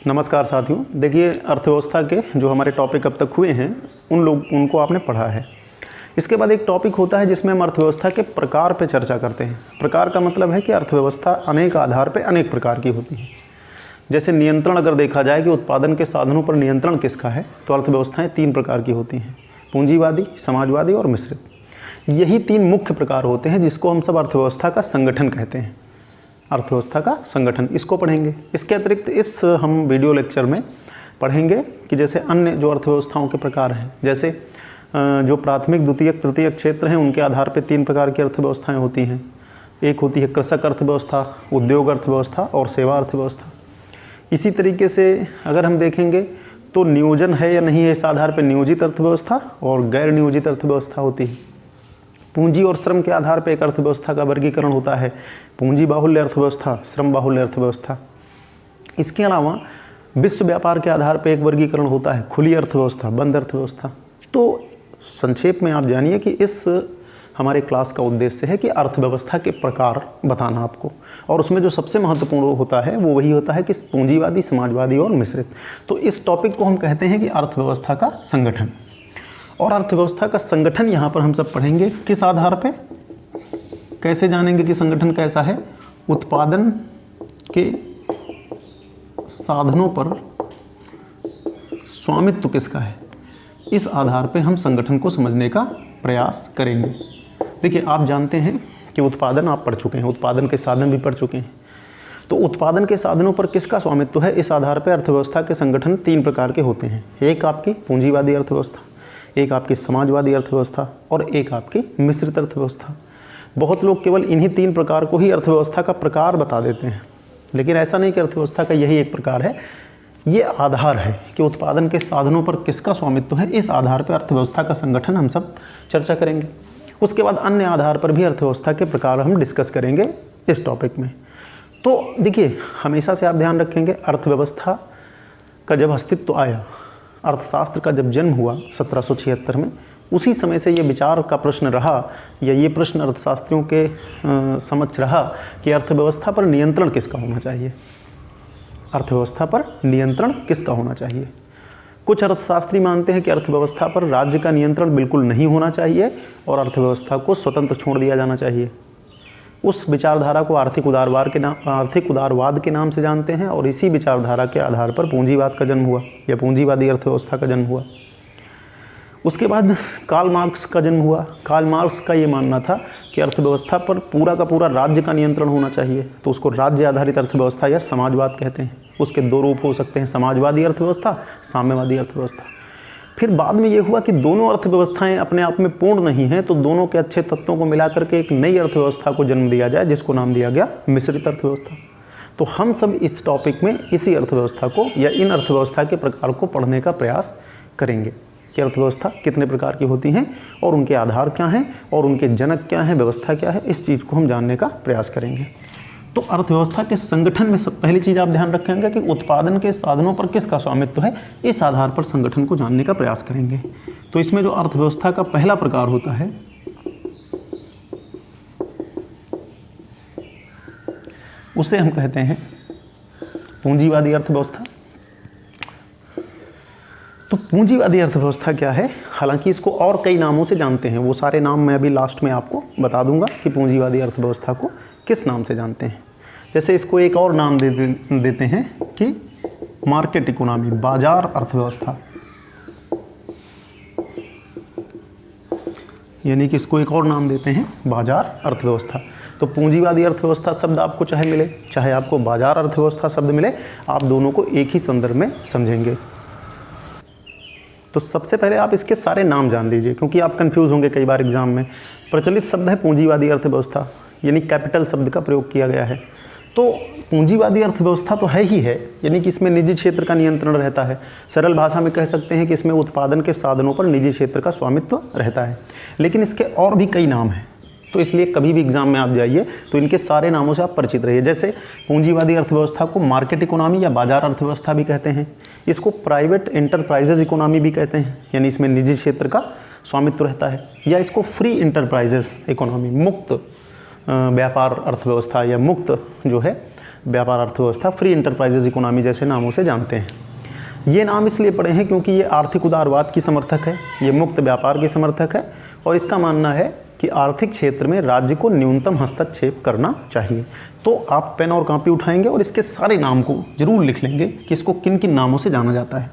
नमस्कार साथियों। देखिए, अर्थव्यवस्था के जो हमारे टॉपिक अब तक हुए हैं उनको आपने पढ़ा है। इसके बाद एक टॉपिक होता है जिसमें हम अर्थव्यवस्था के प्रकार पे चर्चा करते हैं। प्रकार का मतलब है कि अर्थव्यवस्था अनेक आधार पे अनेक प्रकार की होती है। जैसे नियंत्रण अगर देखा जाए कि उत्पादन के साधनों पर नियंत्रण किसका है, तो अर्थव्यवस्थाएं 3 प्रकार की होती हैं: पूंजीवादी, समाजवादी और मिश्रित। यही 3 मुख्य प्रकार होते हैं जिसको हम सब अर्थव्यवस्था का संगठन कहते हैं। अर्थव्यवस्था का संगठन, इसको पढ़ेंगे। इसके अतिरिक्त इस हम वीडियो लेक्चर में पढ़ेंगे कि जैसे अन्य जो अर्थव्यवस्थाओं के प्रकार हैं, जैसे जो प्राथमिक, द्वितीयक, तृतीयक क्षेत्र हैं, उनके आधार पर 3 प्रकार की अर्थव्यवस्थाएं होती हैं। एक होती है कृषक अर्थव्यवस्था, उद्योग अर्थव्यवस्था और सेवा अर्थव्यवस्था। इसी तरीके से अगर हम देखेंगे तो नियोजन है या नहीं है, इस आधार पर नियोजित अर्थव्यवस्था और गैर नियोजित अर्थव्यवस्था होती है। पूंजी और श्रम के आधार पर एक अर्थव्यवस्था का वर्गीकरण होता है: पूंजी बाहुल्य अर्थव्यवस्था, श्रम बाहुल्य अर्थव्यवस्था। इसके अलावा विश्व व्यापार के आधार पर एक वर्गीकरण होता है: खुली अर्थव्यवस्था, बंद अर्थव्यवस्था। तो संक्षेप में आप जानिए कि इस हमारे क्लास का उद्देश्य है कि अर्थव्यवस्था के प्रकार बताना आपको, और उसमें जो सबसे महत्वपूर्ण होता है वो वही होता है कि पूंजीवादी, समाजवादी और मिश्रित। तो इस टॉपिक को हम कहते हैं कि अर्थव्यवस्था का संगठन। और अर्थव्यवस्था का संगठन यहाँ पर हम सब पढ़ेंगे किस आधार पे, कैसे जानेंगे कि संगठन कैसा है? उत्पादन के साधनों पर स्वामित्व किसका है, इस आधार पे हम संगठन को समझने का प्रयास करेंगे। देखिए, आप जानते हैं कि उत्पादन आप पढ़ चुके हैं, उत्पादन के साधन भी पढ़ चुके हैं। तो उत्पादन के साधनों पर किसका स्वामित्व है, इस आधार पर अर्थव्यवस्था के संगठन 3 प्रकार के होते हैं। एक आपकी पूंजीवादी अर्थव्यवस्था, एक आपकी समाजवादी अर्थव्यवस्था और एक आपकी मिश्रित अर्थव्यवस्था। बहुत लोग केवल इन्हीं 3 प्रकार को ही अर्थव्यवस्था का प्रकार बता देते हैं, लेकिन ऐसा नहीं कि अर्थव्यवस्था का यही एक प्रकार है। ये आधार है कि उत्पादन के साधनों पर किसका स्वामित्व है, इस आधार पर अर्थव्यवस्था का संगठन हम सब चर्चा करेंगे। उसके बाद अन्य आधार पर भी अर्थव्यवस्था के प्रकार हम डिस्कस करेंगे इस टॉपिक में। तो देखिए, हमेशा से आप ध्यान रखेंगे, अर्थव्यवस्था का जब अस्तित्व आया, अर्थशास्त्र का जब जन्म हुआ 1776 में, उसी समय से ये विचार का प्रश्न रहा, या ये प्रश्न अर्थशास्त्रियों के समक्ष रहा कि अर्थव्यवस्था पर नियंत्रण किसका होना चाहिए। अर्थव्यवस्था पर नियंत्रण किसका होना चाहिए? कुछ अर्थशास्त्री मानते हैं कि अर्थव्यवस्था पर राज्य का नियंत्रण बिल्कुल नहीं होना चाहिए और अर्थव्यवस्था को स्वतंत्र छोड़ दिया जाना चाहिए। उस विचारधारा को आर्थिक उदारवाद के नाम से जानते हैं, और इसी विचारधारा के आधार पर पूंजीवाद का जन्म हुआ या पूंजीवादी अर्थव्यवस्था का जन्म हुआ। उसके बाद कार्ल मार्क्स का जन्म हुआ। कार्ल मार्क्स का ये मानना था कि अर्थव्यवस्था पर पूरा का पूरा राज्य का नियंत्रण होना चाहिए, तो उसको राज्य आधारित अर्थव्यवस्था या समाजवाद कहते हैं। उसके 2 रूप हो सकते हैं: समाजवादी अर्थव्यवस्था, साम्यवादी अर्थव्यवस्था। फिर बाद में ये हुआ कि दोनों अर्थव्यवस्थाएं अपने आप में पूर्ण नहीं हैं, तो दोनों के अच्छे तत्वों को मिलाकर के एक नई अर्थव्यवस्था को जन्म दिया जाए, जिसको नाम दिया गया मिश्रित अर्थव्यवस्था। तो हम सब इस टॉपिक में इसी अर्थव्यवस्था को या इन अर्थव्यवस्था के प्रकार को पढ़ने का प्रयास करेंगे कि अर्थव्यवस्था कितने प्रकार की होती हैं और उनके आधार क्या हैं और उनके जनक क्या हैं, व्यवस्था क्या है, इस चीज़ को हम जानने का प्रयास करेंगे। तो अर्थव्यवस्था के संगठन में सब पहली चीज़ आप ध्यान रखेंगे कि उत्पादन के साधनों पर किसका स्वामित्व है, इस आधार पर संगठन को जानने का प्रयास करेंगे। तो इसमें जो अर्थव्यवस्था का पहला प्रकार होता है उसे हम कहते हैं पूंजीवादी अर्थव्यवस्था। तो पूंजीवादी अर्थव्यवस्था क्या है? हालांकि इसको और कई नामों से जानते हैं, वो सारे नाम मैं अभी लास्ट में आपको बता दूंगा कि पूंजीवादी अर्थव्यवस्था को किस नाम से जानते हैं। जैसे इसको एक और नाम देते हैं कि मार्केट इकोनॉमी, बाजार अर्थव्यवस्था, यानी कि इसको एक और नाम देते हैं बाजार अर्थव्यवस्था। तो पूंजीवादी अर्थव्यवस्था शब्द आपको चाहे मिले, चाहे आपको बाजार अर्थव्यवस्था शब्द मिले, आप दोनों को एक ही संदर्भ में समझेंगे। तो सबसे पहले आप इसके सारे नाम जान लीजिए, क्योंकि आप कंफ्यूज होंगे कई बार एग्जाम में। प्रचलित शब्द है पूंजीवादी अर्थव्यवस्था, यानी कैपिटल शब्द का प्रयोग किया गया है। तो पूंजीवादी अर्थव्यवस्था तो है ही है, यानी कि इसमें निजी क्षेत्र का नियंत्रण रहता है। सरल भाषा में कह सकते हैं कि इसमें उत्पादन के साधनों पर निजी क्षेत्र का स्वामित्व रहता है। लेकिन इसके और भी कई नाम हैं, तो इसलिए कभी भी एग्जाम में आप जाइए तो इनके सारे नामों से आप परिचित रहिए। जैसे पूंजीवादी अर्थव्यवस्था को मार्केट इकोनॉमी या बाजार अर्थव्यवस्था भी कहते हैं। इसको प्राइवेट एंटरप्राइजेज इकोनॉमी भी कहते हैं, यानी इसमें निजी क्षेत्र का स्वामित्व रहता है। या इसको फ्री एंटरप्राइजेज इकोनॉमी, मुक्त व्यापार अर्थव्यवस्था या मुक्त जो है व्यापार अर्थव्यवस्था, फ्री इंटरप्राइजेज इकोनॉमी जैसे नामों से जानते हैं। ये नाम इसलिए पड़े हैं क्योंकि ये आर्थिक उदारवाद की समर्थक है, ये मुक्त व्यापार की समर्थक है और इसका मानना है कि आर्थिक क्षेत्र में राज्य को न्यूनतम हस्तक्षेप करना चाहिए। तो आप पेन और कॉपी उठाएंगे और इसके सारे नाम को जरूर लिख लेंगे कि इसको किन किन नामों से जाना जाता है।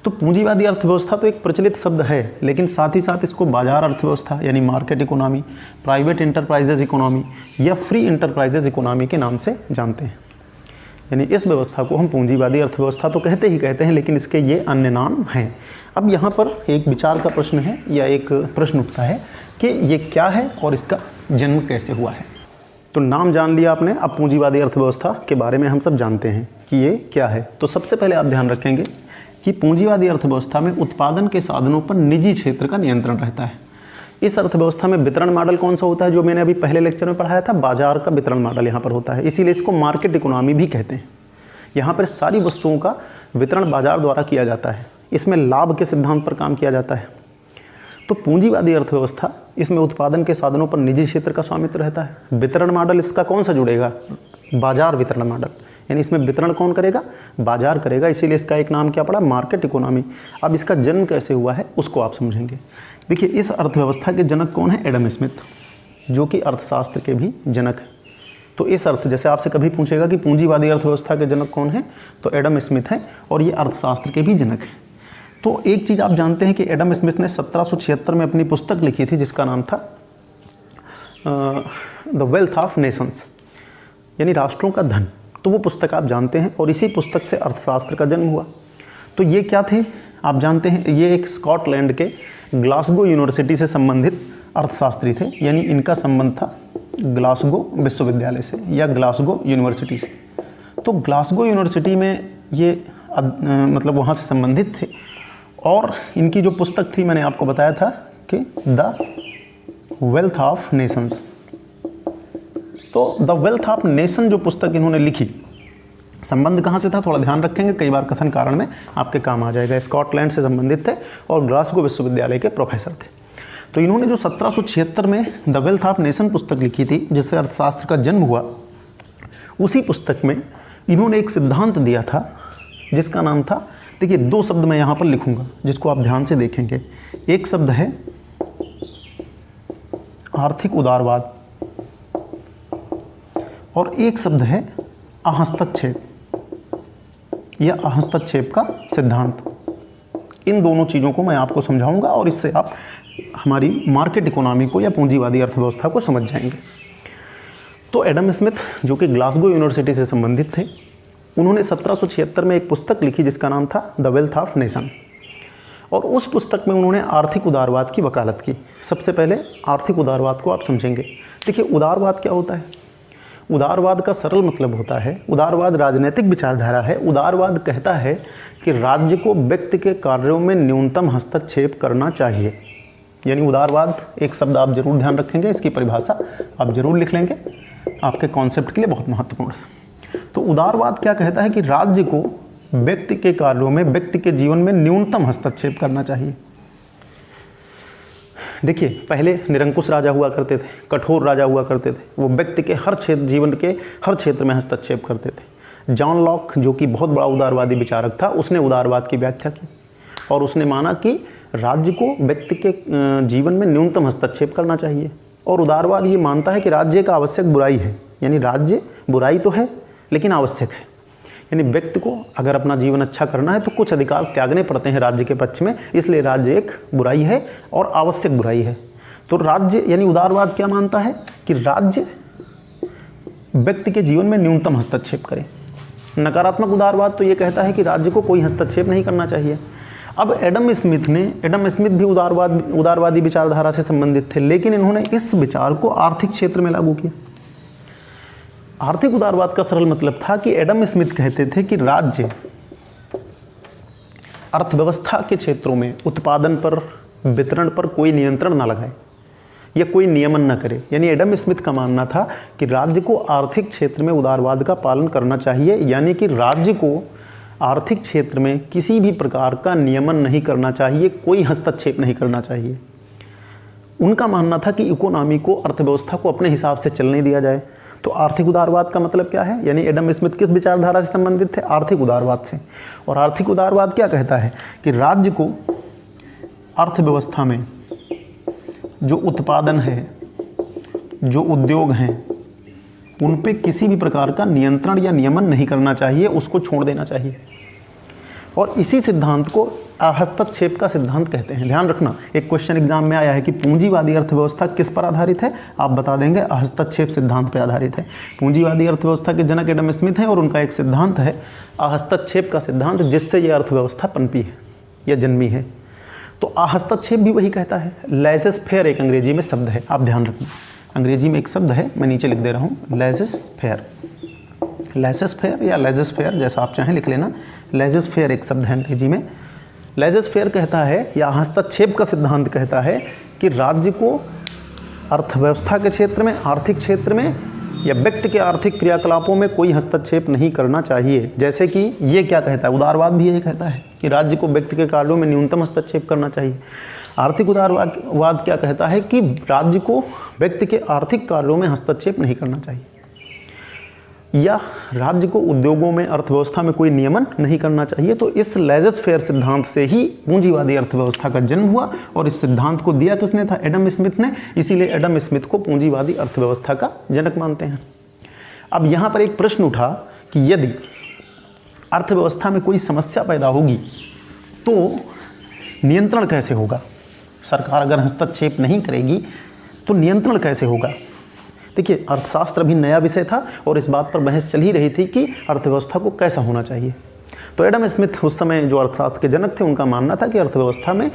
तो पूंजीवादी अर्थव्यवस्था तो एक प्रचलित शब्द है, लेकिन साथ ही साथ इसको बाजार अर्थव्यवस्था यानी market economy, private enterprises economy या फ्री इंटरप्राइजेज इकोनॉमी के नाम से जानते हैं। यानी इस व्यवस्था को हम पूंजीवादी अर्थव्यवस्था तो कहते हैं, लेकिन इसके ये अन्य नाम हैं। अब यहाँ पर एक विचार का प्रश्न है या एक प्रश्न उठता है कि ये क्या है और इसका जन्म कैसे हुआ है। तो नाम जान लिया आपने, अब पूंजीवादी अर्थव्यवस्था के बारे में हम सब जानते हैं कि ये क्या है। तो सबसे पहले आप ध्यान रखेंगे कि पूंजीवादी अर्थव्यवस्था में उत्पादन के साधनों पर निजी क्षेत्र का नियंत्रण रहता है। इस अर्थव्यवस्था में वितरण मॉडल कौन सा होता है, जो मैंने अभी पहले लेक्चर में पढ़ाया था, बाजार का वितरण मॉडल यहाँ पर होता है, इसीलिए इसको मार्केट इकोनॉमी भी कहते हैं। यहाँ पर सारी वस्तुओं का वितरण बाजार द्वारा किया जाता है, इसमें लाभ के सिद्धांत पर काम किया जाता है। तो पूंजीवादी अर्थव्यवस्था, इसमें उत्पादन के साधनों पर निजी क्षेत्र का स्वामित्व रहता है। वितरण मॉडल इसका कौन सा जुड़ेगा, बाजार वितरण मॉडल, यानी इसमें वितरण कौन करेगा, बाजार करेगा, इसीलिए इसका एक नाम क्या पड़ा, मार्केट इकोनॉमी। अब इसका जन्म कैसे हुआ है उसको आप समझेंगे। देखिए, इस अर्थव्यवस्था के जनक कौन है, एडम स्मिथ, जो कि अर्थशास्त्र के भी जनक है। तो इस अर्थ, जैसे आपसे कभी पूछेगा कि पूंजीवादी अर्थव्यवस्था के जनक कौन है, तो एडम स्मिथ है और ये अर्थशास्त्र के भी जनक है। तो एक चीज़ आप जानते हैं कि एडम स्मिथ ने 1776 में अपनी पुस्तक लिखी थी जिसका नाम था द वेल्थ ऑफ नेशंस, यानी राष्ट्रों का धन। तो वो पुस्तक आप जानते हैं और इसी पुस्तक से अर्थशास्त्र का जन्म हुआ। तो ये क्या थे आप जानते हैं, ये एक स्कॉटलैंड के ग्लासगो यूनिवर्सिटी से संबंधित अर्थशास्त्री थे, यानी इनका संबंध था ग्लासगो विश्वविद्यालय से या ग्लासगो यूनिवर्सिटी से। तो ग्लासगो यूनिवर्सिटी में ये मतलब वहाँ से संबंधित थे और इनकी जो पुस्तक थी मैंने आपको बताया था कि द वेल्थ ऑफ नेशंस। तो द वेल्थ ऑफ नेशन जो पुस्तक इन्होंने लिखी, संबंध कहाँ से था थोड़ा ध्यान रखेंगे, कई बार कथन कारण में आपके काम आ जाएगा। स्कॉटलैंड से संबंधित थे और ग्लासगो विश्वविद्यालय के प्रोफेसर थे। तो इन्होंने जो 1776 में द वेल्थ ऑफ नेशन पुस्तक लिखी थी जिससे अर्थशास्त्र का जन्म हुआ, उसी पुस्तक में इन्होंने एक सिद्धांत दिया था जिसका नाम था, देखिए दो शब्द मैं यहाँ पर लिखूंगा जिसको आप ध्यान से देखेंगे। एक शब्द है आर्थिक उदारवाद और एक शब्द है अहस्तक्षेप या अहस्तक्षेप का सिद्धांत। इन दोनों चीज़ों को मैं आपको समझाऊंगा और इससे आप हमारी मार्केट इकोनॉमी को या पूंजीवादी अर्थव्यवस्था को समझ जाएंगे। तो एडम स्मिथ जो कि ग्लासगो यूनिवर्सिटी से संबंधित थे, उन्होंने 1776 में एक पुस्तक लिखी जिसका नाम था द वेल्थ ऑफ नेशन और उस पुस्तक में उन्होंने आर्थिक उदारवाद की वकालत की। सबसे पहले आर्थिक उदारवाद को आप समझेंगे। देखिए, उदारवाद क्या होता है, उदारवाद का सरल मतलब होता है, उदारवाद राजनीतिक विचारधारा है। उदारवाद कहता है कि राज्य को व्यक्ति के कार्यों में न्यूनतम हस्तक्षेप करना चाहिए। यानी उदारवाद एक शब्द आप जरूर ध्यान रखेंगे, इसकी परिभाषा आप जरूर लिख लेंगे, आपके कॉन्सेप्ट के लिए बहुत महत्वपूर्ण है। तो उदारवाद क्या कहता है कि राज्य को व्यक्ति के कार्यों में, व्यक्ति के जीवन में न्यूनतम हस्तक्षेप करना चाहिए। देखिए, पहले निरंकुश राजा हुआ करते थे, कठोर राजा हुआ करते थे, वो व्यक्ति के हर क्षेत्र, जीवन के हर क्षेत्र में हस्तक्षेप करते थे। जॉन लॉक जो कि बहुत बड़ा उदारवादी विचारक था, उसने उदारवाद की व्याख्या की और उसने माना कि राज्य को व्यक्ति के जीवन में न्यूनतम हस्तक्षेप करना चाहिए। और उदारवाद ये मानता है कि राज्य एक आवश्यक बुराई है, यानी राज्य बुराई तो है लेकिन आवश्यक है। यानी व्यक्ति को अगर अपना जीवन अच्छा करना है तो कुछ अधिकार त्यागने पड़ते हैं राज्य के पक्ष में, इसलिए राज्य एक बुराई है और आवश्यक बुराई है। तो राज्य यानी उदारवाद क्या मानता है कि राज्य व्यक्ति के जीवन में न्यूनतम हस्तक्षेप करे। नकारात्मक उदारवाद तो ये कहता है कि राज्य को कोई हस्तक्षेप नहीं करना चाहिए। अब एडम स्मिथ भी उदारवादी विचारधारा से संबंधित थे, लेकिन इन्होंने इस विचार को आर्थिक क्षेत्र में लागू किया। आर्थिक उदारवाद का सरल मतलब था कि एडम स्मिथ कहते थे कि राज्य अर्थव्यवस्था के क्षेत्रों में उत्पादन पर, वितरण पर कोई नियंत्रण ना लगाए या कोई नियमन ना करे। यानी एडम स्मिथ का मानना था कि राज्य को आर्थिक क्षेत्र में उदारवाद का पालन करना चाहिए, यानी कि राज्य को आर्थिक क्षेत्र में किसी भी प्रकार का नियमन नहीं करना चाहिए, कोई हस्तक्षेप नहीं करना चाहिए। उनका मानना था कि इकोनॉमी को, अर्थव्यवस्था को अपने हिसाब से चलने दिया जाए। तो आर्थिक उदारवाद का मतलब क्या है, यानी एडम स्मिथ किस विचारधारा से संबंधित थे, आर्थिक उदारवाद से। और आर्थिक उदारवाद क्या कहता है कि राज्य को अर्थव्यवस्था में जो उत्पादन है, जो उद्योग हैं, उन पे किसी भी प्रकार का नियंत्रण या नियमन नहीं करना चाहिए, उसको छोड़ देना चाहिए। और इसी सिद्धांत को हस्तक्षेप का सिद्धांत कहते हैं। ध्यान रखना, एक क्वेश्चन एग्जाम में आया है कि पूंजीवादी अर्थव्यवस्था किस पर आधारित है, आप बता देंगे हस्तक्षेप सिद्धांत पर आधारित है। पूंजीवादी अर्थव्यवस्था के जनक एडम स्मिथ हैं और उनका एक सिद्धांत है हस्तक्षेप का सिद्धांत, जिससे यह अर्थव्यवस्था पनपी है या जन्मी है। तो हस्तक्षेप भी वही कहता है। लेज़ेस फेयर एक अंग्रेजी में शब्द है, आप ध्यान रखना, अंग्रेजी में एक शब्द है, मैं नीचे लिख दे रहा हूँ, लेज़ेस फेयर। लेज़ेस फेयर या लेज़ेस फेयर जैसा आप चाहें लिख लेना। लेज़ेस फेयर एक शब्द है अंग्रेजी में। लेज़ेस फेयर कहता है या हस्तक्षेप का सिद्धांत कहता है कि राज्य को अर्थव्यवस्था के क्षेत्र में, आर्थिक क्षेत्र में या व्यक्ति के आर्थिक क्रियाकलापों में कोई हस्तक्षेप नहीं करना चाहिए। जैसे कि ये क्या कहता है, उदारवाद भी यही कहता है कि राज्य को व्यक्ति के कार्यों में न्यूनतम हस्तक्षेप करना चाहिए। आर्थिक उदारवाद क्या कहता है कि राज्य को व्यक्ति के आर्थिक कार्यों में हस्तक्षेप नहीं करना चाहिए, या राज्य को उद्योगों में, अर्थव्यवस्था में कोई नियमन नहीं करना चाहिए। तो इस लेज़ेस फेयर सिद्धांत से ही पूंजीवादी अर्थव्यवस्था का जन्म हुआ और इस सिद्धांत को दिया किसने था, एडम स्मिथ ने। इसीलिए एडम स्मिथ को पूंजीवादी अर्थव्यवस्था का जनक मानते हैं। अब यहाँ पर एक प्रश्न उठा कि यदि अर्थव्यवस्था में कोई समस्या पैदा होगी तो नियंत्रण कैसे होगा, सरकार अगर हस्तक्षेप नहीं करेगी तो नियंत्रण कैसे होगा। देखिए, अर्थशास्त्र भी नया विषय था और इस बात पर बहस चल ही रही थी कि अर्थव्यवस्था को कैसा होना चाहिए। तो एडम स्मिथ उस समय जो अर्थशास्त्र के जनक थे, उनका मानना था कि अर्थव्यवस्था में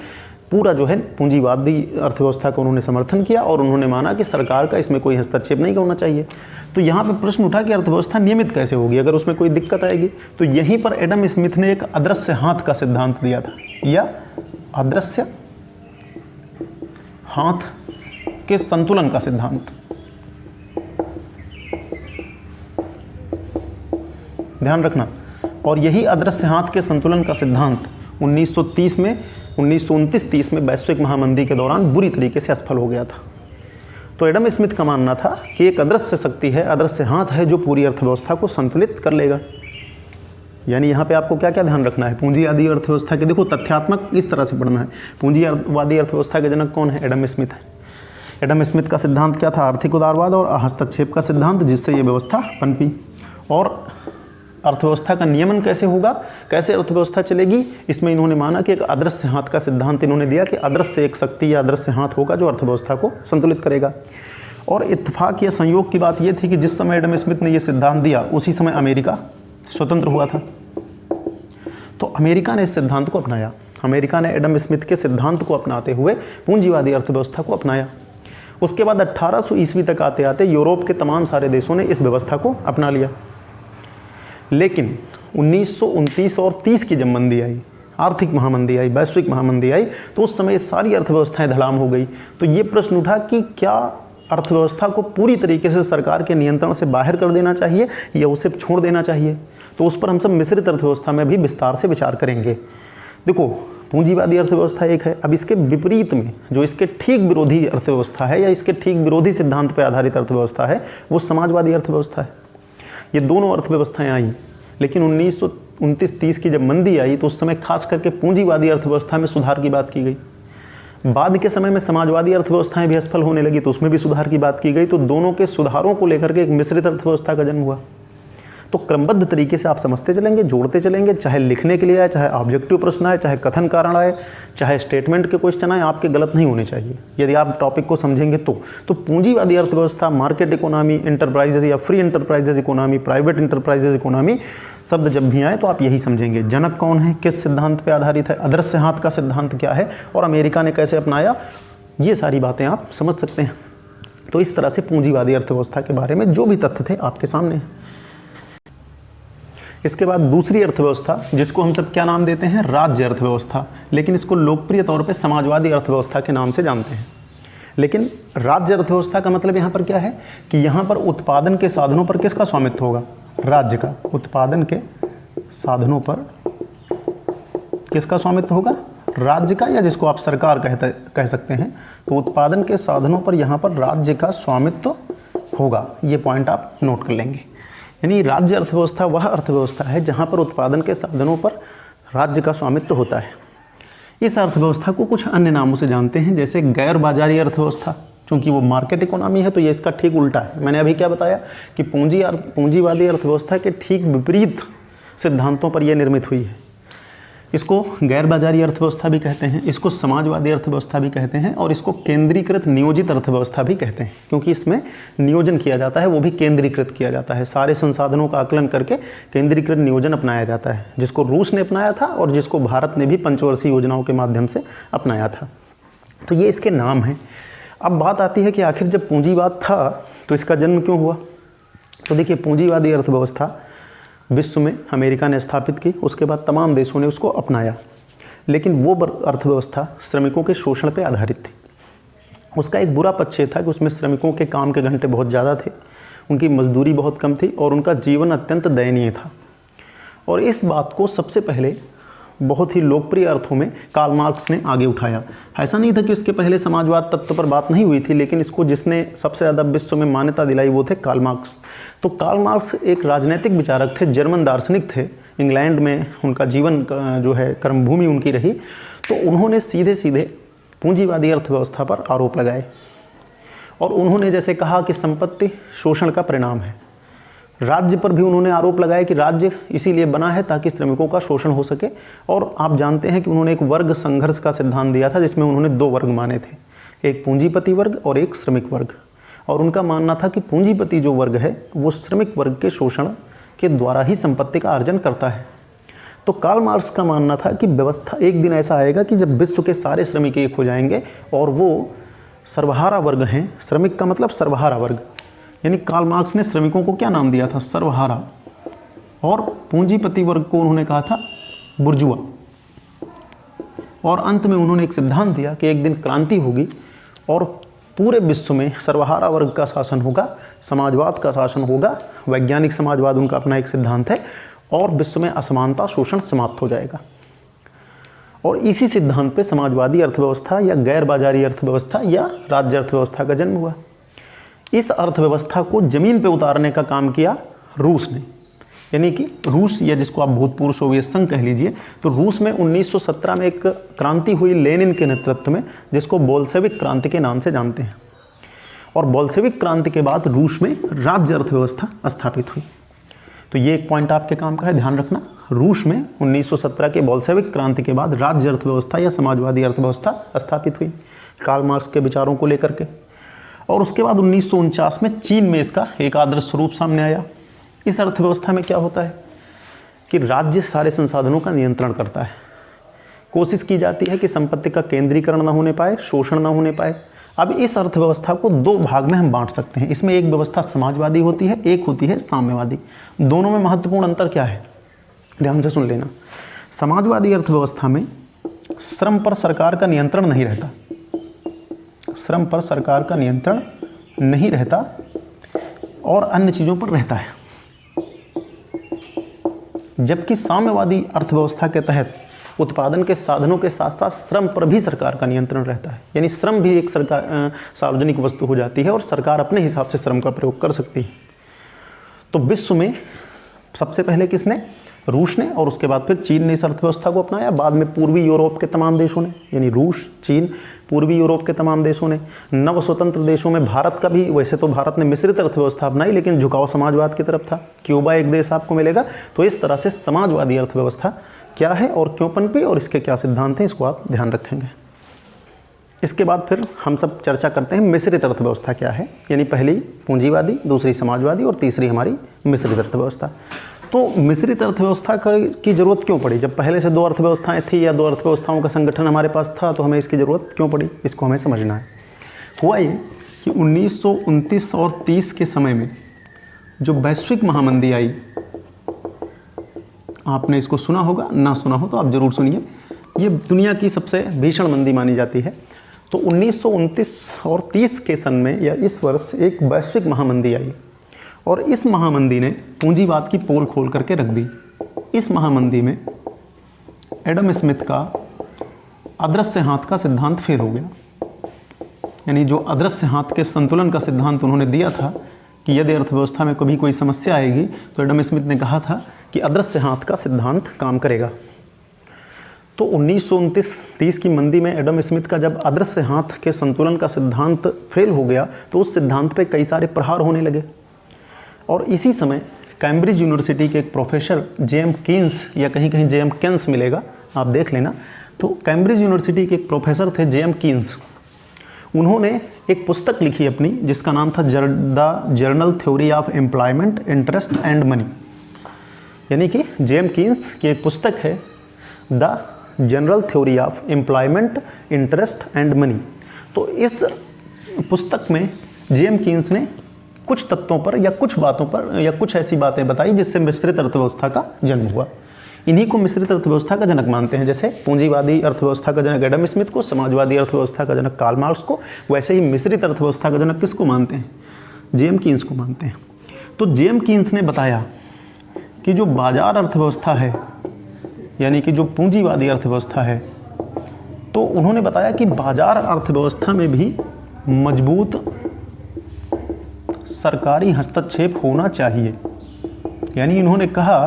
पूरा जो है पूंजीवादी अर्थव्यवस्था को उन्होंने समर्थन किया और उन्होंने माना कि सरकार का इसमें कोई हस्तक्षेप नहीं होना चाहिए। तो यहाँ पर प्रश्न उठा कि अर्थव्यवस्था नियमित कैसे होगी अगर उसमें कोई दिक्कत आएगी। तो यहीं पर एडम स्मिथ ने एक अदृश्य हाथ का सिद्धांत दिया था, या अदृश्य हाथ के संतुलन का सिद्धांत। ध्यान रखना, और यही अदृश्य हाथ के संतुलन का सिद्धांत 1930 में 1929-30 में वैश्विक महामंदी के दौरान बुरी तरीके से असफल हो गया था। तो एडम स्मिथ का मानना था कि एक अदृश्य शक्ति है, अदृश्य हाथ है जो पूरी अर्थव्यवस्था को संतुलित कर लेगा। यानी यहाँ पे आपको क्या क्या ध्यान रखना है, पूंजीवादी अर्थव्यवस्था के, देखो तथ्यात्मक इस तरह से पढ़ना है। पूंजीवादी अर्थव्यवस्था के जनक कौन है, एडम स्मिथ है। एडम स्मिथ का सिद्धांत क्या था, आर्थिक उदारवाद और हस्तक्षेप का सिद्धांत, जिससे ये व्यवस्था पनपी। और अर्थव्यवस्था का नियमन कैसे होगा, कैसे अर्थव्यवस्था चलेगी, इसमें इन्होंने माना कि एक अदृश्य हाथ का सिद्धांत इन्होंने दिया कि अदृश्य एक शक्ति या अदृश्य हाथ होगा जो अर्थव्यवस्था को संतुलित करेगा। और इत्तेफाक या संयोग की बात यह थी कि जिस समय एडम स्मिथ ने यह सिद्धांत दिया उसी समय अमेरिका स्वतंत्र हुआ था। तो अमेरिका ने इस सिद्धांत को अपनाया। अमेरिका ने एडम स्मिथ के सिद्धांत को अपनाते हुए पूंजीवादी अर्थव्यवस्था को अपनाया। उसके बाद 1800 ईस्वी तक आते आते यूरोप के तमाम सारे देशों ने इस व्यवस्था को अपना लिया। लेकिन 1929 और 30 की जब मंदी आई, आर्थिक महामंदी आई, वैश्विक महामंदी आई, तो उस समय सारी अर्थव्यवस्थाएं धड़ाम हो गई। तो ये प्रश्न उठा कि क्या अर्थव्यवस्था को पूरी तरीके से सरकार के नियंत्रण से बाहर कर देना चाहिए या उसे छोड़ देना चाहिए। तो उस पर हम सब मिश्रित अर्थव्यवस्था में भी विस्तार से विचार करेंगे। देखो, पूंजीवादी अर्थव्यवस्था एक है, अब इसके विपरीत में जो इसके ठीक विरोधी अर्थव्यवस्था है या इसके ठीक विरोधी सिद्धांत पर आधारित अर्थव्यवस्था है, वो समाजवादी अर्थव्यवस्था है। ये दोनों अर्थव्यवस्थाएं आई, लेकिन 1929-30 की जब मंदी आई तो उस समय खास करके पूंजीवादी अर्थव्यवस्था में सुधार की बात की गई। बाद के समय में समाजवादी अर्थव्यवस्थाएं भी असफल होने लगी तो उसमें भी सुधार की बात की गई। तो दोनों के सुधारों को लेकर के एक मिश्रित अर्थव्यवस्था का जन्म हुआ। तो क्रमबद्ध तरीके से आप समझते चलेंगे, जोड़ते चलेंगे, चाहे लिखने के लिए आए, चाहे ऑब्जेक्टिव प्रश्न आए, चाहे कथन कारण आए, चाहे स्टेटमेंट के क्वेश्चन आए, आपके गलत नहीं होने चाहिए यदि आप टॉपिक को समझेंगे तो पूंजीवादी अर्थव्यवस्था, मार्केट इकोनॉमी, इंटरप्राइजेज या free enterprises economy, private enterprises economy, शब्द जब भी आए तो आप यही समझेंगे। जनक कौन है, किस सिद्धांत पर आधारित है, अदृश्य हाथ का सिद्धांत क्या है और अमेरिका ने कैसे अपनाया, ये सारी बातें आप समझ सकते हैं। तो इस तरह से पूंजीवादी अर्थव्यवस्था के बारे में जो भी तथ्य थे आपके सामने। इसके बाद दूसरी अर्थव्यवस्था, जिसको हम सब क्या नाम देते हैं, राज्य अर्थव्यवस्था, लेकिन इसको लोकप्रिय तौर पे समाजवादी अर्थव्यवस्था के नाम से जानते हैं। लेकिन राज्य अर्थव्यवस्था का मतलब यहाँ पर क्या है कि यहाँ पर उत्पादन के साधनों पर किसका स्वामित्व होगा, राज्य का। उत्पादन के साधनों पर किसका स्वामित्व होगा, राज्य का, या जिसको आप सरकार कह सकते हैं। तो उत्पादन के साधनों पर यहाँ पर राज्य का स्वामित्व होगा। ये पॉइंट आप नोट कर लेंगे। यानी राज्य अर्थव्यवस्था वह अर्थव्यवस्था है जहाँ पर उत्पादन के साधनों पर राज्य का स्वामित्व होता है। इस अर्थव्यवस्था को कुछ अन्य नामों से जानते हैं, जैसे गैर बाजारी अर्थव्यवस्था। चूँकि वो मार्केट इकोनॉमी है तो ये इसका ठीक उल्टा है। मैंने अभी क्या बताया कि पूंजीवादी अर्थव्यवस्था के ठीक विपरीत सिद्धांतों पर यह निर्मित हुई है। इसको गैर बाजारी अर्थव्यवस्था भी कहते हैं, इसको समाजवादी अर्थव्यवस्था भी कहते हैं, और इसको केंद्रीकृत नियोजित अर्थव्यवस्था भी कहते हैं, क्योंकि इसमें नियोजन किया जाता है, वो भी केंद्रीकृत किया जाता है। सारे संसाधनों का आकलन करके केंद्रीकृत नियोजन अपनाया जाता है, जिसको रूस ने अपनाया था और जिसको भारत ने भी पंचवर्षीय योजनाओं के माध्यम से अपनाया था। तो ये इसके नाम हैं। अब बात आती है कि आखिर जब पूंजीवाद था तो इसका जन्म क्यों हुआ। तो देखिए, पूंजीवादी अर्थव्यवस्था विश्व में अमेरिका ने स्थापित की, उसके बाद तमाम देशों ने उसको अपनाया, लेकिन वो अर्थव्यवस्था श्रमिकों के शोषण पर आधारित थी। उसका एक बुरा पक्ष ये था कि उसमें श्रमिकों के काम के घंटे बहुत ज़्यादा थे, उनकी मजदूरी बहुत कम थी और उनका जीवन अत्यंत दयनीय था। और इस बात को सबसे पहले बहुत ही लोकप्रिय अर्थों में कार्ल मार्क्स ने आगे उठाया। ऐसा नहीं था कि इसके पहले समाजवाद तत्व पर बात नहीं हुई थी, लेकिन इसको जिसने सबसे ज़्यादा विश्व में मान्यता दिलाई वो थे कार्ल मार्क्स। तो कार्ल मार्क्स एक राजनीतिक विचारक थे, जर्मन दार्शनिक थे, इंग्लैंड में उनका जीवन जो है कर्मभूमि उनकी रही। तो उन्होंने सीधे सीधे पूंजीवादी अर्थव्यवस्था पर आरोप लगाए और उन्होंने जैसे कहा कि संपत्ति शोषण का परिणाम है। राज्य पर भी उन्होंने आरोप लगाया कि राज्य इसीलिए बना है ताकि श्रमिकों का शोषण हो सके। और आप जानते हैं कि उन्होंने एक वर्ग संघर्ष का सिद्धांत दिया था, जिसमें उन्होंने दो वर्ग माने थे, एक पूंजीपति वर्ग और एक श्रमिक वर्ग। और उनका मानना था कि पूंजीपति जो वर्ग है वो श्रमिक वर्ग के शोषण के द्वारा ही संपत्ति का अर्जन करता है। तो कार्ल मार्क्स का मानना था कि व्यवस्था एक दिन ऐसा आएगा कि जब विश्व के सारे श्रमिक एक हो जाएंगे और वो सर्वहारा वर्ग हैं। श्रमिक का मतलब सर्वहारा वर्ग, यानी कार्ल मार्क्स ने श्रमिकों को क्या नाम दिया था, सर्वहारा, और पूंजीपति वर्ग को उन्होंने कहा था बुर्जुआ। और अंत में उन्होंने एक सिद्धांत दिया कि एक दिन क्रांति होगी और पूरे विश्व में सर्वहारा वर्ग का शासन होगा, समाजवाद का शासन होगा, वैज्ञानिक समाजवाद उनका अपना एक सिद्धांत है, और विश्व में असमानता शोषण समाप्त हो जाएगा। और इसी सिद्धांत पे समाजवादी अर्थव्यवस्था या गैर बाजारी अर्थव्यवस्था या राज्य अर्थव्यवस्था का जन्म हुआ। इस अर्थव्यवस्था को जमीन पे उतारने का काम किया रूस ने, यानी कि रूस, या जिसको आप भूतपूर्व सोवियत संघ कह लीजिए। तो रूस में 1917 में एक क्रांति हुई लेनिन के नेतृत्व में, जिसको बोल्शेविक क्रांति के नाम से जानते हैं। और बोल्शेविक क्रांति के बाद रूस में राज्य अर्थव्यवस्था स्थापित हुई। तो ये एक पॉइंट आपके काम का है, ध्यान रखना। रूस में 1917 के बोल्शेविक क्रांति के बाद राज्य अर्थव्यवस्था या समाजवादी अर्थव्यवस्था स्थापित हुई कार्ल मार्क्स के विचारों को लेकर के। और उसके बाद 1949 में चीन में इसका एक आदर्श स्वरूप सामने आया। इस अर्थव्यवस्था में क्या होता है कि राज्य सारे संसाधनों का नियंत्रण करता है। कोशिश की जाती है कि संपत्ति का केंद्रीकरण ना होने पाए, शोषण ना होने पाए। अब इस अर्थव्यवस्था को दो भाग में हम बांट सकते हैं। इसमें एक व्यवस्था समाजवादी होती है, एक होती है साम्यवादी। दोनों में महत्वपूर्ण अंतर क्या है, ध्यान से सुन लेना। समाजवादी अर्थव्यवस्था में श्रम पर सरकार का नियंत्रण नहीं रहता, श्रम पर सरकार का नियंत्रण नहीं रहता और अन्य चीज़ों पर रहता है। जबकि साम्यवादी अर्थव्यवस्था के तहत उत्पादन के साधनों के साथ साथ श्रम पर भी सरकार का नियंत्रण रहता है। यानी श्रम भी एक सार्वजनिक वस्तु हो जाती है और सरकार अपने हिसाब से श्रम का प्रयोग कर सकती है। तो विश्व में सबसे पहले किसने, रूस ने, और उसके बाद फिर चीन ने इस अर्थव्यवस्था को अपनाया। बाद में पूर्वी यूरोप के तमाम देशों ने, यानी रूस, चीन, पूर्वी यूरोप के तमाम देशों ने, नव स्वतंत्र देशों में भारत का भी, वैसे तो भारत ने मिश्रित अर्थव्यवस्था अपनाई लेकिन झुकाव समाजवाद की तरफ था। क्यूबा एक देश आपको मिलेगा। तो इस तरह से समाजवादी अर्थव्यवस्था क्या है और क्यों पनपी और इसके क्या सिद्धांत हैं, इसको आप ध्यान रखेंगे। इसके बाद फिर हम सब चर्चा करते हैं मिश्रित अर्थव्यवस्था क्या है, यानी पहली पूंजीवादी, दूसरी समाजवादी और तीसरी हमारी मिश्रित अर्थव्यवस्था। तो मिश्रित अर्थव्यवस्था की ज़रूरत क्यों पड़ी? जब पहले से दो अर्थव्यवस्थाएं थी या दो अर्थव्यवस्थाओं का संगठन हमारे पास था, तो हमें इसकी ज़रूरत क्यों पड़ी, इसको हमें समझना है। हुआ ये कि 1929 और 30 के समय में जो वैश्विक महामंदी आई, आपने इसको सुना होगा, ना सुना हो तो आप ज़रूर सुनिए। ये दुनिया की सबसे भीषण मंदी मानी जाती है। तो 1929 और 30 के सन में या इस वर्ष एक वैश्विक महामंदी आई और इस महामंदी ने पूंजीवाद की पोल खोल करके रख दी। इस महामंदी में एडम स्मिथ का अदृश्य हाथ का सिद्धांत फेल हो गया। यानी जो अदृश्य हाथ के संतुलन का सिद्धांत उन्होंने दिया था कि यदि अर्थव्यवस्था में कभी कोई समस्या आएगी तो एडम स्मिथ ने कहा था कि अदृश्य हाथ का सिद्धांत काम करेगा। तो 1929-30 की मंदी में एडम स्मिथ का जब अदृश्य हाथ के संतुलन का सिद्धांत फेल हो गया तो उस सिद्धांत पे कई सारे प्रहार होने लगे। और इसी समय कैम्ब्रिज यूनिवर्सिटी के एक प्रोफेसर जेम कीन्स, या कहीं कहीं जेम केन्स मिलेगा, आप देख लेना, तो कैम्ब्रिज यूनिवर्सिटी के एक प्रोफेसर थे जेम कीन्स। उन्होंने एक पुस्तक लिखी अपनी जिसका नाम था the journal theory of employment, interest and money, यानी कि जेम कीन्स की एक पुस्तक है the general theory of employment, interest and money. तो इस पुस्तक में जेम कीन्स ने कुछ तत्वों पर या कुछ बातों पर या कुछ ऐसी बातें बताई जिससे मिश्रित अर्थव्यवस्था का जन्म हुआ। इन्हीं को मिश्रित अर्थव्यवस्था का जनक मानते हैं। जैसे पूंजीवादी अर्थव्यवस्था का जनक एडम स्मिथ को, समाजवादी अर्थव्यवस्था का जनक कार्ल मार्क्स को, वैसे ही मिश्रित अर्थव्यवस्था का जनक किसको मानते हैं? जेम कीन्स को मानते हैं। तो जेम कीन्स ने बताया कि जो बाजार अर्थव्यवस्था है, यानी कि जो पूंजीवादी अर्थव्यवस्था है, तो उन्होंने बताया कि बाजार अर्थव्यवस्था में भी मजबूत सरकारी हस्तक्षेप होना चाहिए। यानी इन्होंने कहा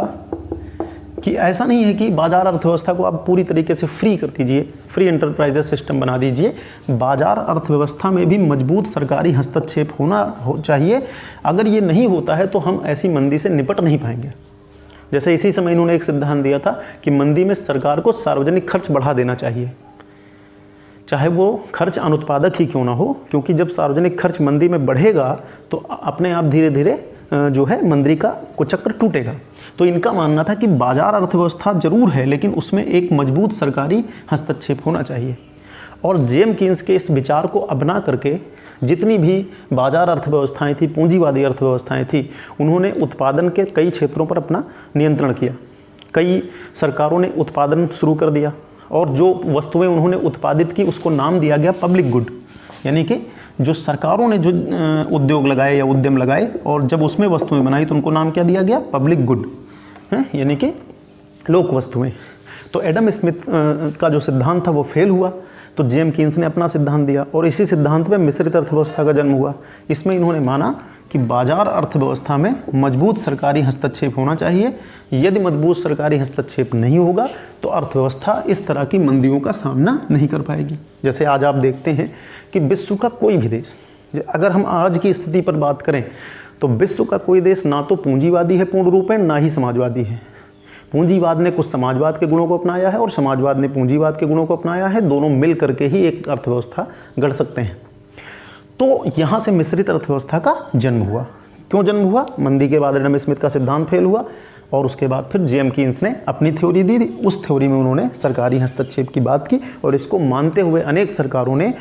कि ऐसा नहीं है कि बाजार अर्थव्यवस्था को आप पूरी तरीके से फ्री कर दीजिए, फ्री एंटरप्राइजेस सिस्टम बना दीजिए। बाजार अर्थव्यवस्था में भी मजबूत सरकारी हस्तक्षेप होना चाहिए। अगर ये नहीं होता है तो हम ऐसी मंदी से निपट नहीं पाएंगे। जैसे इसी समय इन्होंने एक सिद्धांत दिया था कि मंदी में सरकार को सार्वजनिक खर्च बढ़ा देना चाहिए, चाहे वो खर्च अनुत्पादक ही क्यों ना हो, क्योंकि जब सार्वजनिक खर्च मंदी में बढ़ेगा तो अपने आप धीरे धीरे जो है मंदी का कुचक्र टूटेगा। तो इनका मानना था कि बाजार अर्थव्यवस्था जरूर है लेकिन उसमें एक मजबूत सरकारी हस्तक्षेप होना चाहिए। और जेम कीन्स के इस विचार को अपना करके जितनी भी बाजार अर्थव्यवस्थाएं थी, पूंजीवादी अर्थव्यवस्थाएं थी, उन्होंने उत्पादन के कई क्षेत्रों पर अपना नियंत्रण किया। कई सरकारों ने उत्पादन शुरू कर दिया और जो वस्तुएं उन्होंने उत्पादित की उसको नाम दिया गया पब्लिक गुड, यानी कि जो सरकारों ने जो उद्योग लगाए या उद्यम लगाए और जब उसमें वस्तुएं बनाई तो उनको नाम क्या दिया गया? पब्लिक गुड, यानी कि लोक वस्तुएं। तो एडम स्मिथ का जो सिद्धांत था वो फेल हुआ, तो जेम कीन्स ने अपना सिद्धांत दिया और इसी सिद्धांत में मिश्रित अर्थव्यवस्था का जन्म हुआ। इसमें इन्होंने माना कि बाजार अर्थव्यवस्था में मजबूत सरकारी हस्तक्षेप होना चाहिए। यदि मजबूत सरकारी हस्तक्षेप नहीं होगा तो अर्थव्यवस्था इस तरह की मंदियों का सामना नहीं कर पाएगी। जैसे आज आप देखते हैं कि विश्व का कोई भी देश, अगर हम आज की स्थिति पर बात करें तो विश्व का कोई देश ना तो पूंजीवादी है पूर्ण रूप में, ना ही समाजवादी है। पूंजीवाद ने कुछ समाजवाद के गुणों को अपनाया है और समाजवाद ने पूंजीवाद के गुणों को अपनाया है। दोनों मिल करके ही एक अर्थव्यवस्था गढ़ सकते हैं। तो यहाँ से मिश्रित अर्थव्यवस्था का जन्म हुआ। क्यों जन्म हुआ? मंदी के बाद एडम स्मिथ का सिद्धांत फेल हुआ और उसके बाद फिर जेम कीन्स ने अपनी थ्योरी दी। उस थ्योरी में उन्होंने सरकारी हस्तक्षेप की बात की और इसको मानते हुए अनेक सरकारों ने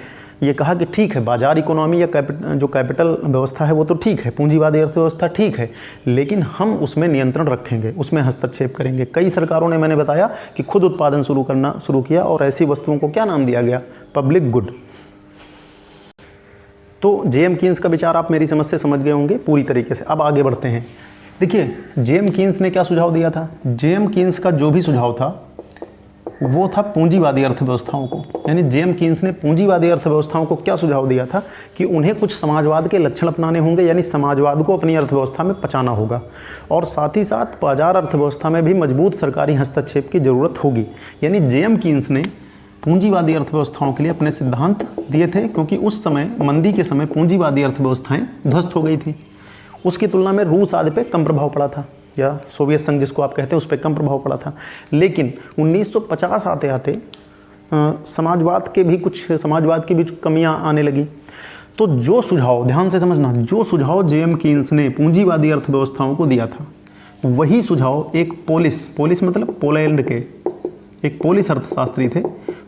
ये कहा कि ठीक है, बाजार इकोनॉमी या जो कैपिटल व्यवस्था है वो तो ठीक है, पूंजीवादी अर्थव्यवस्था ठीक है, लेकिन हम उसमें नियंत्रण रखेंगे, उसमें हस्तक्षेप करेंगे। कई सरकारों ने, मैंने बताया कि खुद उत्पादन शुरू किया और ऐसी वस्तुओं को क्या नाम दिया गया? Public good. तो जेम कीन्स का विचार आप मेरी समझ से समझ गए होंगे पूरी तरीके से। अब आगे बढ़ते हैं। देखिए, जेम कीन्स ने क्या सुझाव दिया था? जेम कीन्स का जो भी सुझाव था वो था पूंजीवादी अर्थव्यवस्थाओं को। यानी जेम कीन्स ने पूंजीवादी अर्थव्यवस्थाओं को क्या सुझाव दिया था कि उन्हें कुछ समाजवाद के लक्षण अपनाने होंगे, यानी समाजवाद को अपनी अर्थव्यवस्था में पचाना होगा और साथ ही साथ बाजार अर्थव्यवस्था में भी मजबूत सरकारी हस्तक्षेप की ज़रूरत होगी। यानी जेम कीन्स ने पूंजीवादी अर्थव्यवस्थाओं के लिए अपने सिद्धांत दिए थे, क्योंकि उस समय मंदी के समय पूंजीवादी अर्थव्यवस्थाएं ध्वस्त हो गई थी। उसकी तुलना में रूस आदि पे कम प्रभाव पड़ा था, या सोवियत संघ जिसको आप कहते हैं उस पर कम प्रभाव पड़ा था। लेकिन 1950 आते आते समाजवाद की भी कुछ कमियां आने लगी। तो जो सुझाव, ध्यान से समझना, जो सुझाव जेम कीन्स ने पूंजीवादी अर्थव्यवस्थाओं को दिया था वही सुझाव एक पोलिस मतलब पोलैंड के एक पोलिस अर्थशास्त्री थे,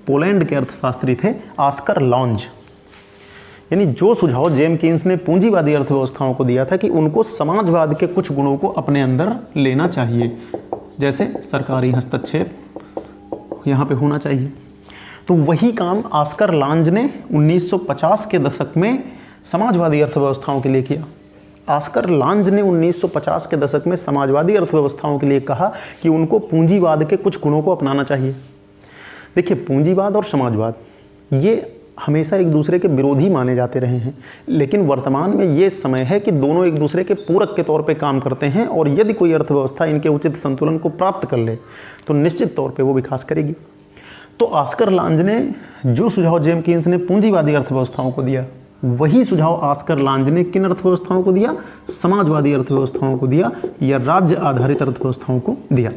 पोलैंड के अर्थशास्त्री थे ऑस्कर लांज। यानी जो सुझाव जेम कीन्स ने पूंजीवादी अर्थव्यवस्थाओं को दिया था कि उनको समाजवाद के कुछ गुणों को अपने अंदर लेना चाहिए, जैसे सरकारी हस्तक्षेप यहाँ पे होना चाहिए, तो वही काम ऑस्कर लांज ने 1950 के दशक में समाजवादी अर्थव्यवस्थाओं के लिए किया। ऑस्कर लांज ने 1950 के दशक में समाजवादी अर्थव्यवस्थाओं के लिए कहा कि उनको पूंजीवाद के कुछ गुणों को अपनाना चाहिए। देखिए, पूंजीवाद और समाजवाद ये हमेशा एक दूसरे के विरोधी माने जाते रहे हैं, लेकिन वर्तमान में ये समय है कि दोनों एक दूसरे के पूरक के तौर पे काम करते हैं और यदि कोई अर्थव्यवस्था इनके उचित संतुलन को प्राप्त कर ले तो निश्चित तौर पे वो विकास करेगी। तो ऑस्कर लांज ने जो सुझाव जेम्स कीन्स ने पूंजीवादी अर्थव्यवस्थाओं को दिया, वही सुझाव ऑस्कर लांज ने किन अर्थव्यवस्थाओं को दिया? समाजवादी अर्थव्यवस्थाओं को दिया या राज्य आधारित अर्थव्यवस्थाओं को दिया।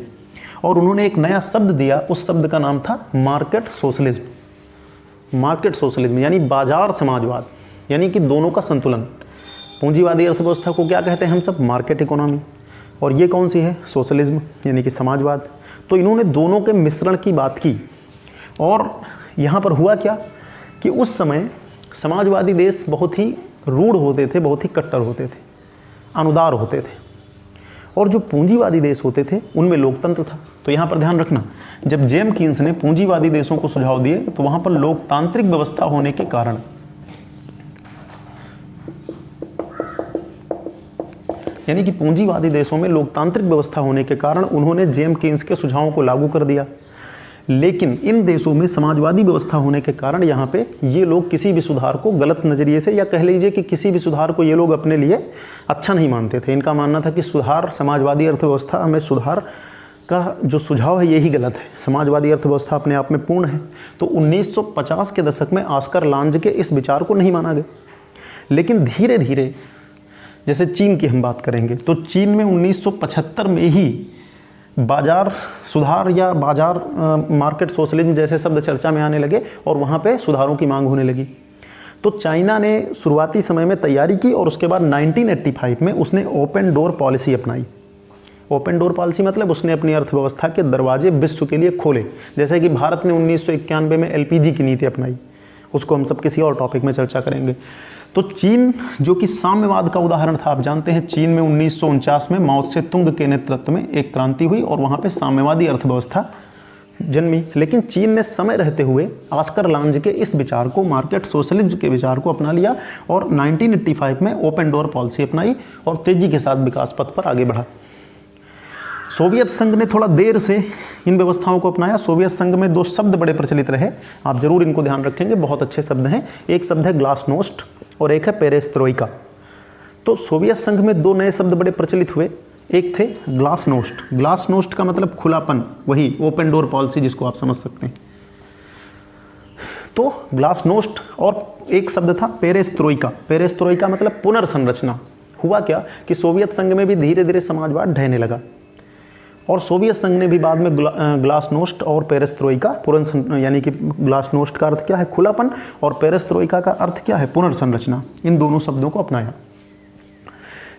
और उन्होंने एक नया शब्द दिया, उस शब्द का नाम था मार्केट सोशलिज्म। मार्केट सोशलिज्म यानी बाजार समाजवाद, यानी कि दोनों का संतुलन। पूंजीवादी अर्थव्यवस्था को क्या कहते हैं हम सब? Market economy. और ये कौन सी है? सोशलिज्म यानी कि समाजवाद। तो इन्होंने दोनों के मिश्रण की बात की। और यहाँ पर हुआ क्या कि उस समय समाजवादी देश बहुत ही रूढ़ होते थे, बहुत ही कट्टर होते थे, अनुदार होते थे, और जो पूंजीवादी देश होते थे उनमें लोकतंत्र था। तो यहाँ पर ध्यान रखना, जब जेम्स कीन्स ने पूंजीवादी देशों को सुझाव दिए तो वहाँ पर लोकतांत्रिक व्यवस्था होने के कारण, यानी कि पूंजीवादी देशों में लोकतांत्रिक व्यवस्था होने के कारण उन्होंने जेम्स कीन्स के सुझावों को लागू कर दिया। लेकिन इन देशों में समाजवादी व्यवस्था होने के कारण यहाँ पे ये लोग किसी भी सुधार को गलत नज़रिए से, या कह लीजिए कि किसी भी सुधार को ये लोग अपने लिए अच्छा नहीं मानते थे। इनका मानना था कि सुधार, समाजवादी अर्थव्यवस्था में सुधार का जो सुझाव है यही गलत है, समाजवादी अर्थव्यवस्था अपने आप में पूर्ण है। तो 1950 के दशक में ऑस्कर लांज के इस विचार को नहीं माना गया। लेकिन धीरे धीरे, जैसे चीन की हम बात करेंगे, तो चीन में 1975 में ही बाजार सुधार या बाजार मार्केट सोशलिज्म जैसे शब्द चर्चा में आने लगे और वहाँ पे सुधारों की मांग होने लगी। तो चाइना ने शुरुआती समय में तैयारी की और उसके बाद 1985 में उसने ओपन डोर पॉलिसी अपनाई। ओपन डोर पॉलिसी मतलब उसने अपनी अर्थव्यवस्था के दरवाजे विश्व के लिए खोले। जैसे कि भारत ने 1991 में LPG की नीति अपनाई, उसको हम सब किसी और टॉपिक में चर्चा करेंगे। तो चीन जो कि साम्यवाद का उदाहरण था, आप जानते हैं चीन में 1949 में माओ त्से तुंग के नेतृत्व में एक क्रांति हुई और वहाँ पे साम्यवादी अर्थव्यवस्था जन्मी। लेकिन चीन ने समय रहते हुए ऑस्कर लांज के इस विचार को, मार्केट सोशलिज्म के विचार को अपना लिया और 1985 में ओपन डोर पॉलिसी अपनाई और तेजी के साथ विकास पथ पर आगे बढ़ा। सोवियत संघ ने थोड़ा देर से इन व्यवस्थाओं को अपनाया। सोवियत संघ में दो शब्द बड़े प्रचलित रहे, आप जरूर इनको ध्यान रखेंगे, बहुत अच्छे शब्द हैं। एक शब्द है ग्लासनोस्ट और एक है पेरेस्ट्रोइका। तो सोवियत संघ में दो नए शब्द बड़े प्रचलित हुए, एक थे ग्लासनोस्ट। ग्लासनोस्ट का मतलब खुलापन, वही ओपन डोर पॉलिसी जिसको आप समझ सकते हैं। तो ग्लासनोस्ट, और एक शब्द था पेरेस्ट्रोइका। पेरेस्ट्रोइका मतलब पुनर्संरचना। हुआ क्या कि सोवियत संघ में भी धीरे धीरे समाजवाद ढहने लगा और सोवियत संघ ने भी बाद में ग्लासनोस्ट और पेरेस्ट्रोइका, यानी कि ग्लासनोस्ट का अर्थ क्या है? खुलापन, और पेरेस्ट्रोइका का अर्थ क्या है? पुनर्संरचना। इन दोनों शब्दों को अपनाया।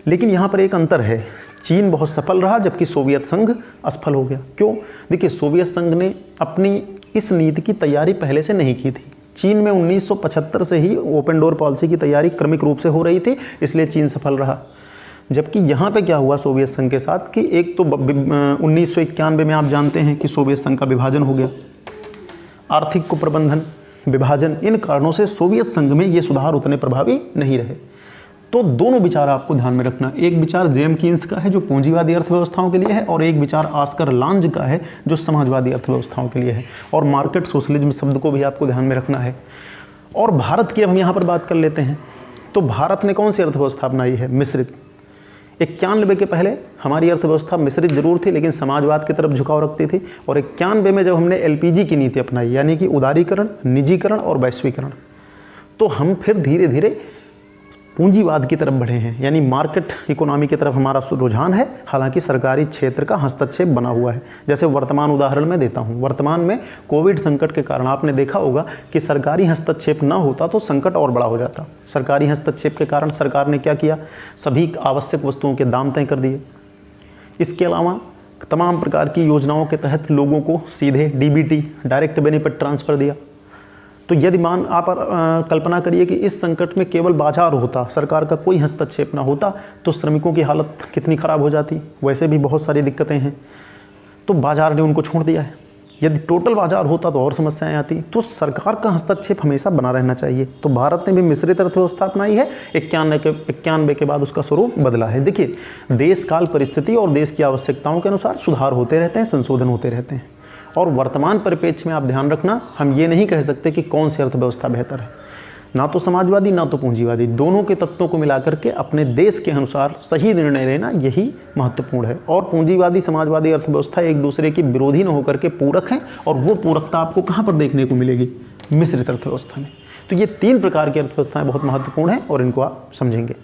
लेकिन यहाँ पर एक अंतर है, चीन बहुत सफल रहा जबकि सोवियत संघ असफल हो गया। क्यों? देखिए, सोवियत संघ ने अपनी इस नीति की तैयारी पहले से नहीं की थी। चीन में 1975 से ही ओपन डोर पॉलिसी की तैयारी क्रमिक रूप से हो रही थी, इसलिए चीन सफल रहा। जबकि यहाँ पे क्या हुआ सोवियत संघ के साथ कि एक तो 1991 में आप जानते हैं कि सोवियत संघ का विभाजन हो गया, आर्थिक कुप्रबंधन, विभाजन, इन कारणों से सोवियत संघ में ये सुधार उतने प्रभावी नहीं रहे। तो दोनों विचार आपको ध्यान में रखना, एक विचार जेम्स कीन्स का है जो पूंजीवादी अर्थव्यवस्थाओं के लिए है, और एक विचार ऑस्कर लांज का है जो समाजवादी अर्थव्यवस्थाओं के लिए है। और मार्केट सोशलिज्म शब्द को भी आपको ध्यान में रखना है। और भारत की अब हम यहाँ पर बात कर लेते हैं। तो भारत ने कौन सी अर्थव्यवस्था अपनाई है? मिश्रित। 91 के पहले हमारी अर्थव्यवस्था मिश्रित जरूर थी लेकिन समाजवाद की तरफ झुकाव रखती थी, और 91 में जब हमने LPG की नीति अपनाई, यानी कि उदारीकरण, निजीकरण और वैश्वीकरण, तो हम फिर धीरे धीरे पूंजीवाद की तरफ बढ़े हैं, यानी मार्केट इकोनॉमी की तरफ हमारा रुझान है। हालांकि सरकारी क्षेत्र का हस्तक्षेप बना हुआ है। जैसे वर्तमान उदाहरण मैं देता हूं, वर्तमान में कोविड संकट के कारण आपने देखा होगा कि सरकारी हस्तक्षेप ना होता तो संकट और बड़ा हो जाता। सरकारी हस्तक्षेप के कारण सरकार ने क्या किया? सभी आवश्यक वस्तुओं के दाम तय कर दिए। इसके अलावा तमाम प्रकार की योजनाओं के तहत लोगों को सीधे DBT, डायरेक्ट बेनिफिट ट्रांसफ़र दिया। तो यदि आप कल्पना करिए कि इस संकट में केवल बाजार होता, सरकार का कोई हस्तक्षेप ना होता, तो श्रमिकों की हालत कितनी ख़राब हो जाती। वैसे भी बहुत सारी दिक्कतें हैं, तो बाजार ने उनको छोड़ दिया है। यदि टोटल बाजार होता तो और समस्याएं आती। तो सरकार का हस्तक्षेप हमेशा बना रहना चाहिए। तो भारत ने भी मिश्रित अर्थव्यवस्था अपनाई है। 91 के बाद उसका स्वरूप बदला है। देखिए, देश काल परिस्थिति और देश की आवश्यकताओं के अनुसार सुधार होते रहते हैं, संशोधन होते रहते हैं। और वर्तमान परिप्रेक्ष्य में आप ध्यान रखना, हम ये नहीं कह सकते कि कौन सी अर्थव्यवस्था बेहतर है, ना तो समाजवादी ना तो पूंजीवादी, दोनों के तत्वों को मिलाकर के अपने देश के अनुसार सही निर्णय लेना यही महत्वपूर्ण है। और पूंजीवादी समाजवादी अर्थव्यवस्था एक दूसरे की विरोधी न होकर के पूरक है, और वो पूरकता आपको कहाँ पर देखने को मिलेगी? मिश्रित अर्थव्यवस्था में। तो ये 3 प्रकार की अर्थव्यवस्थाएं बहुत महत्वपूर्ण हैं और इनको आप समझेंगे।